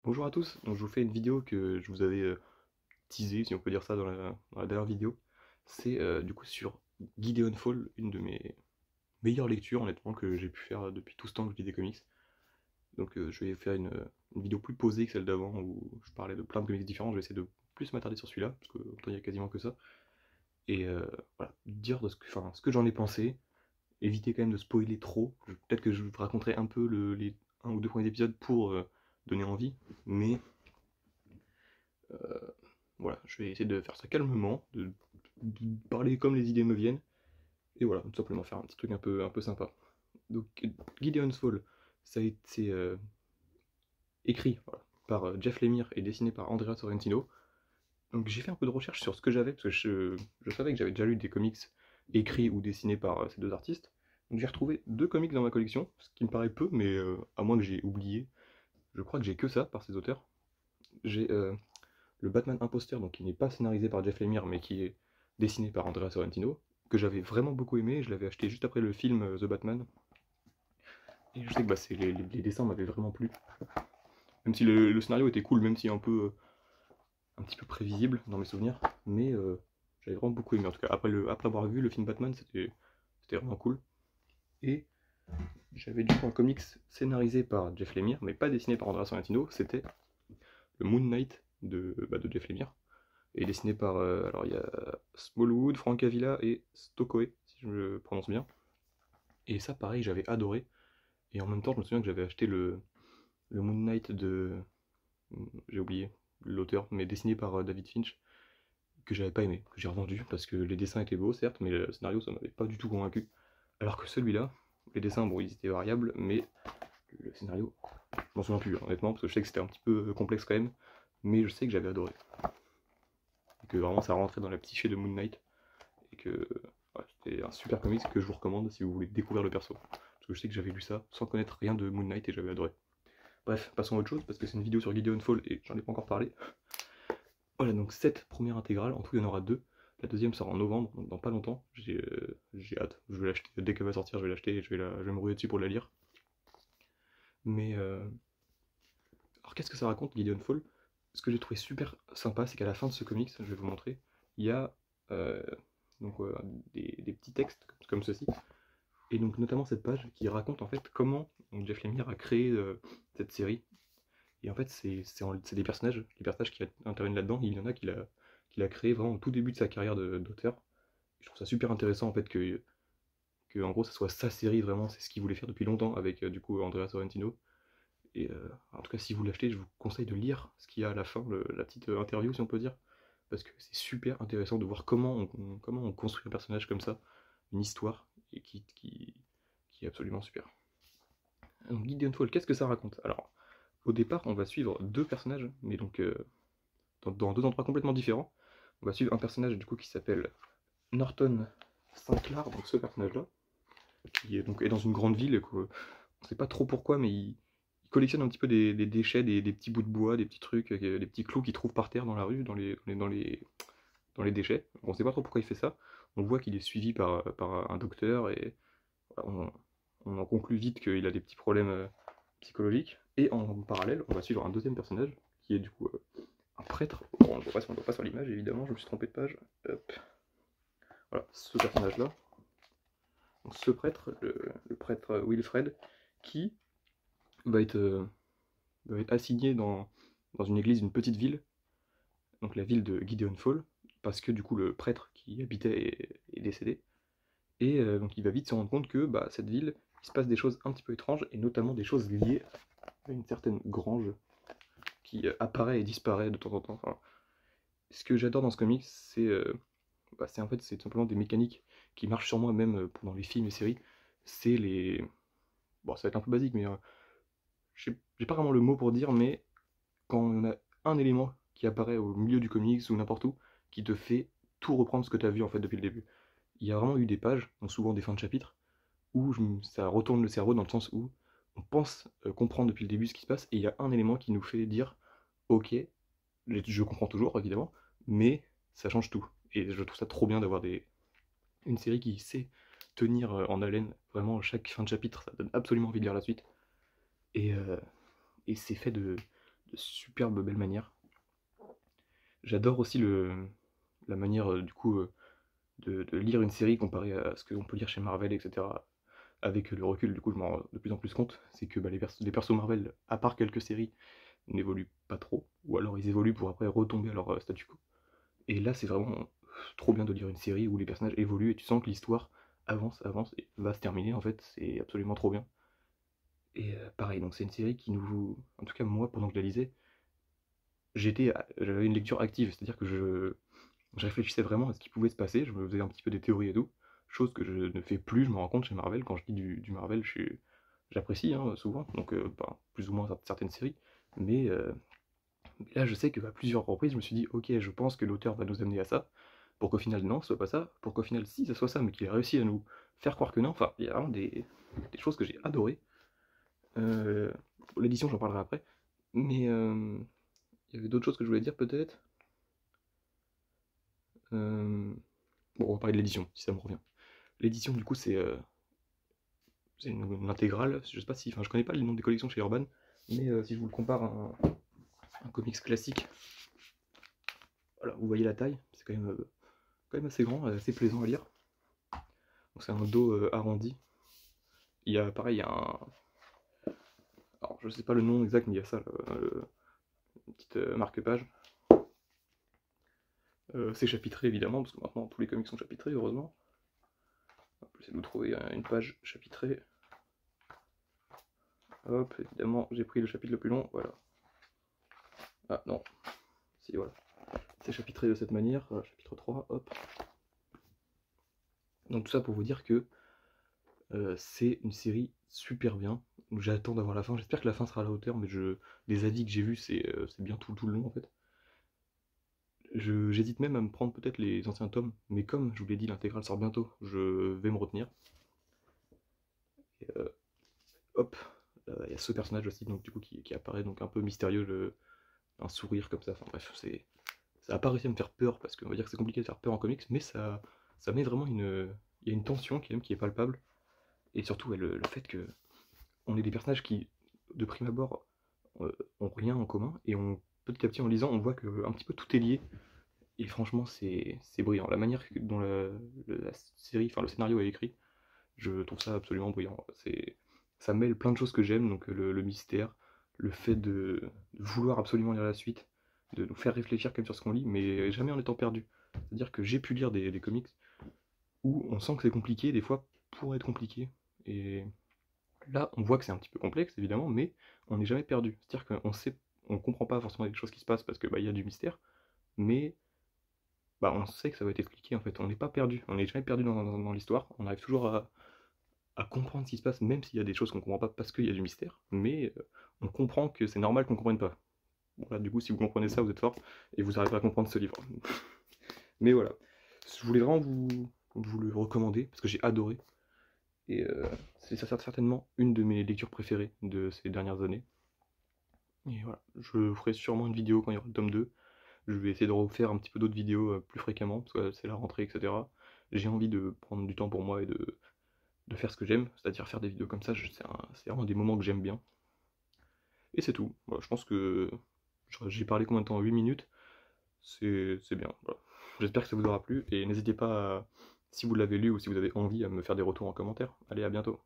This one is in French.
Bonjour à tous, donc je vous fais une vidéo que je vous avais teasé, si on peut dire ça, dans la dernière vidéo. C'est du coup sur Gideon Fall, une de mes meilleures lectures honnêtement que j'ai pu faire depuis tout ce temps que je lis des comics. Donc je vais faire une vidéo plus posée que celle d'avant où je parlais de plein de comics différents. Je vais essayer de plus m'attarder sur celui-là, parce que en même temps, il y a quasiment que ça. Et voilà, dire ce que j'en ai pensé, éviter quand même de spoiler trop. Peut-être que je vous raconterai un peu les un ou deux premiers épisodes pour donner envie, mais Euh, voilà, je vais essayer de faire ça calmement, de parler comme les idées me viennent, et voilà, tout simplement faire un petit truc un peu sympa. Donc, Gideon's Fall, ça a été écrit voilà, par Jeff Lemire et dessiné par Andrea Sorrentino. Donc, j'ai fait un peu de recherche sur ce que j'avais, parce que je savais que j'avais déjà lu des comics écrits ou dessinés par ces deux artistes. Donc, j'ai retrouvé deux comics dans ma collection, ce qui me paraît peu, mais à moins que j'ai oublié, je crois que j'ai que ça par ces auteurs. J'ai le Batman Imposteur, donc qui n'est pas scénarisé par Jeff Lemire, mais qui est dessiné par Andrea Sorrentino, que j'avais vraiment beaucoup aimé. Je l'avais acheté juste après le film The Batman. Et je sais que les dessins m'avaient vraiment plu. Même si le scénario était cool, même si un petit peu prévisible dans mes souvenirs. Mais j'avais vraiment beaucoup aimé. En tout cas, après avoir vu le film Batman, c'était vraiment cool. Et j'avais du coup un comics scénarisé par Jeff Lemire, mais pas dessiné par Andrea Sorrentino. C'était le Moon Knight de Jeff Lemire. Et dessiné par, alors il y a Smallwood, Francavilla et Stokoway, si je me prononce bien. Et ça, pareil, j'avais adoré. Et en même temps, je me souviens que j'avais acheté le Moon Knight de. J'ai oublié l'auteur, mais dessiné par David Finch, que j'avais pas aimé, que j'ai revendu, parce que les dessins étaient beaux, certes, mais le scénario, ça m'avait pas du tout convaincu. Alors que celui-là, les dessins, bon, ils étaient variables, mais le scénario, je m'en souviens plus, hein, honnêtement, parce que je sais que c'était un petit peu complexe quand même, mais je sais que j'avais adoré. Et que vraiment, ça rentrait dans la psyché de Moon Knight. Et que ouais, c'était un super comics que je vous recommande si vous voulez découvrir le perso. Parce que je sais que j'avais lu ça sans connaître rien de Moon Knight et j'avais adoré. Bref, passons à autre chose parce que c'est une vidéo sur Gideon Fall et j'en ai pas encore parlé. Voilà, donc cette première intégrale, en tout il y en aura deux. La deuxième sera en novembre, donc dans pas longtemps. J'ai hâte, je vais l'acheter. Dès qu'elle va sortir, je vais l'acheter et je vais me rouler dessus pour la lire. Mais alors qu'est-ce que ça raconte Gideon Fall? Ce que j'ai trouvé super sympa, c'est qu'à la fin de ce comics, je vais vous montrer, il y a euh, donc, des petits textes comme ceci. Et donc notamment cette page qui raconte en fait comment donc, Jeff Lemire a créé cette série. Et en fait c'est des personnages, les personnages qui interviennent là-dedans, il y en a qu'il a créé vraiment au tout début de sa carrière d'auteur. Je trouve ça super intéressant en fait que en gros ça soit sa série vraiment, c'est ce qu'il voulait faire depuis longtemps avec du coup Andrea Sorrentino. Et en tout cas si vous l'achetez, je vous conseille de lire ce qu'il y a à la fin, la petite interview si on peut dire. Parce que c'est super intéressant de voir comment on construit un personnage comme ça, une histoire, et qui est absolument super. Donc Gideon Fall, qu'est-ce que ça raconte? Alors, au départ, on va suivre deux personnages, mais donc dans deux endroits complètement différents. On va suivre un personnage du coup qui s'appelle Norton Sinclair, donc ce personnage-là, qui est dans une grande ville, et on ne sait pas trop pourquoi, mais il collectionne un petit peu des déchets, des petits bouts de bois, des petits trucs, des petits clous qu'il trouve par terre dans la rue, dans les déchets. On ne sait pas trop pourquoi il fait ça. On voit qu'il est suivi par un docteur et on en conclut vite qu'il a des petits problèmes psychologiques. Et en parallèle, on va suivre un deuxième personnage qui est du coup un prêtre. Bon, on ne voit pas sur l'image évidemment, je me suis trompé de page. Hop. Voilà, ce personnage-là. Donc, ce prêtre, le prêtre Wilfred, qui va être, euh, va être assigné dans une église d'une petite ville, donc la ville de Gideon Fall, parce que du coup le prêtre qui y habitait est décédé. Et donc il va vite se rendre compte que bah, cette ville, il se passe des choses un petit peu étranges, et notamment des choses liées à une certaine grange qui apparaît et disparaît de temps en temps. Enfin, ce que j'adore dans ce comic, c'est en fait c'est tout simplement des mécaniques qui marchent sur moi même pendant les films et séries. C'est les... Bon, ça va être un peu basique, mais j'ai pas vraiment le mot pour dire, mais quand on a un élément qui apparaît au milieu du comics ou n'importe où, qui te fait tout reprendre ce que tu as vu en fait depuis le début. Il y a vraiment eu des pages, donc souvent des fins de chapitres, où ça retourne le cerveau dans le sens où on pense comprendre depuis le début ce qui se passe, et il y a un élément qui nous fait dire ok, je comprends toujours évidemment, mais ça change tout. Et je trouve ça trop bien d'avoir une série qui sait tenir en haleine vraiment chaque fin de chapitre, ça donne absolument envie de lire la suite. Et, euh, et c'est fait de superbes belles manières. J'adore aussi la manière du coup de lire une série comparée à ce qu'on peut lire chez Marvel, etc. Avec le recul, du coup, je m'en rends de plus en plus compte, c'est que bah, les persos Marvel, à part quelques séries, n'évoluent pas trop, ou alors ils évoluent pour après retomber à leur statu quo. Et là, c'est vraiment trop bien de lire une série où les personnages évoluent et tu sens que l'histoire avance et va se terminer en fait, c'est absolument trop bien. Et pareil, donc c'est une série qui nous. En tout cas, moi, pendant que je la lisais, j'avais une lecture active, c'est-à-dire que je réfléchissais vraiment à ce qui pouvait se passer, je me faisais un petit peu des théories et tout, chose que je ne fais plus, je me rends compte chez Marvel, quand je lis du Marvel, j'apprécie hein, souvent, donc bah, plus ou moins certaines séries, mais là je sais qu'à plusieurs reprises je me suis dit ok je pense que l'auteur va nous amener à ça, pour qu'au final non ce soit pas ça, pour qu'au final si ça soit ça, mais qu'il ait réussi à nous faire croire que non, enfin il y a vraiment des choses que j'ai adorées. L'édition j'en parlerai après, mais il y avait d'autres choses que je voulais dire peut-être. Euh, Bon, on va parler de l'édition, si ça me revient. L'édition, du coup, c'est une intégrale. Je sais pas si. Enfin, je connais pas le nom des collections chez Urban, mais si je vous le compare à un comics classique, voilà, vous voyez la taille, c'est quand même assez grand, assez plaisant à lire. Donc, c'est un dos arrondi. Il y a, pareil, il y a un. Alors, je sais pas le nom exact, mais il y a ça, une petite marque-page. C'est chapitré évidemment, parce que maintenant tous les comics sont chapitrés, heureusement. On peut essayer de vous trouver une page chapitrée. Hop, évidemment, j'ai pris le chapitre le plus long, voilà. Ah non, si voilà. C'est chapitré de cette manière, chapitre 3, hop. Donc tout ça pour vous dire que c'est une série super bien. J'attends d'avoir la fin, j'espère que la fin sera à la hauteur, mais les avis que j'ai vus, c'est bien tout le long en fait. J'hésite même à me prendre peut-être les anciens tomes, mais comme je vous l'ai dit, l'intégrale sort bientôt, je vais me retenir. Et, hop, il y a ce personnage aussi, donc du coup qui apparaît, donc un peu mystérieux, un sourire comme ça, enfin bref, ça n'a pas réussi à me faire peur, parce qu'on va dire que c'est compliqué de faire peur en comics, mais ça met vraiment il y a une tension qui est palpable, et surtout ouais, le fait que on est des personnages qui, de prime abord, ont rien en commun, et petit à petit en lisant, on voit que un petit peu tout est lié, et franchement c'est brillant. La manière dont la série, enfin le scénario est écrit, je trouve ça absolument brillant. Ça mêle plein de choses que j'aime, donc le mystère, le fait de vouloir absolument lire la suite, de nous faire réfléchir quand même sur ce qu'on lit, mais jamais en étant perdu. C'est-à-dire que j'ai pu lire des comics où on sent que c'est compliqué, des fois pour être compliqué, et là on voit que c'est un petit peu complexe évidemment, mais on n'est jamais perdu. C'est-à-dire on comprend pas forcément les choses qui se passent parce que bah, y a du mystère, mais bah, on sait que ça va être expliqué en fait. On n'est pas perdu, on n'est jamais perdu dans l'histoire, on arrive toujours à comprendre ce qui se passe, même s'il y a des choses qu'on comprend pas parce qu'il y a du mystère, mais on comprend que c'est normal qu'on comprenne pas. Bon, là, du coup, si vous comprenez ça, vous êtes fort, et vous arriverez à comprendre ce livre. Mais voilà, je voulais vraiment vous le recommander, parce que j'ai adoré, et c'est certainement une de mes lectures préférées de ces dernières années. Et voilà, je ferai sûrement une vidéo quand il y aura le tome 2, je vais essayer de refaire un petit peu d'autres vidéos plus fréquemment, parce que c'est la rentrée, etc. J'ai envie de prendre du temps pour moi et de faire ce que j'aime, c'est-à-dire faire des vidéos comme ça, c'est vraiment des moments que j'aime bien. Et c'est tout. Voilà, je pense que j'ai parlé combien de temps? 8 minutes. C'est bien. Voilà. J'espère que ça vous aura plu et n'hésitez pas, si vous l'avez lu ou si vous avez envie, à me faire des retours en commentaire. Allez, à bientôt.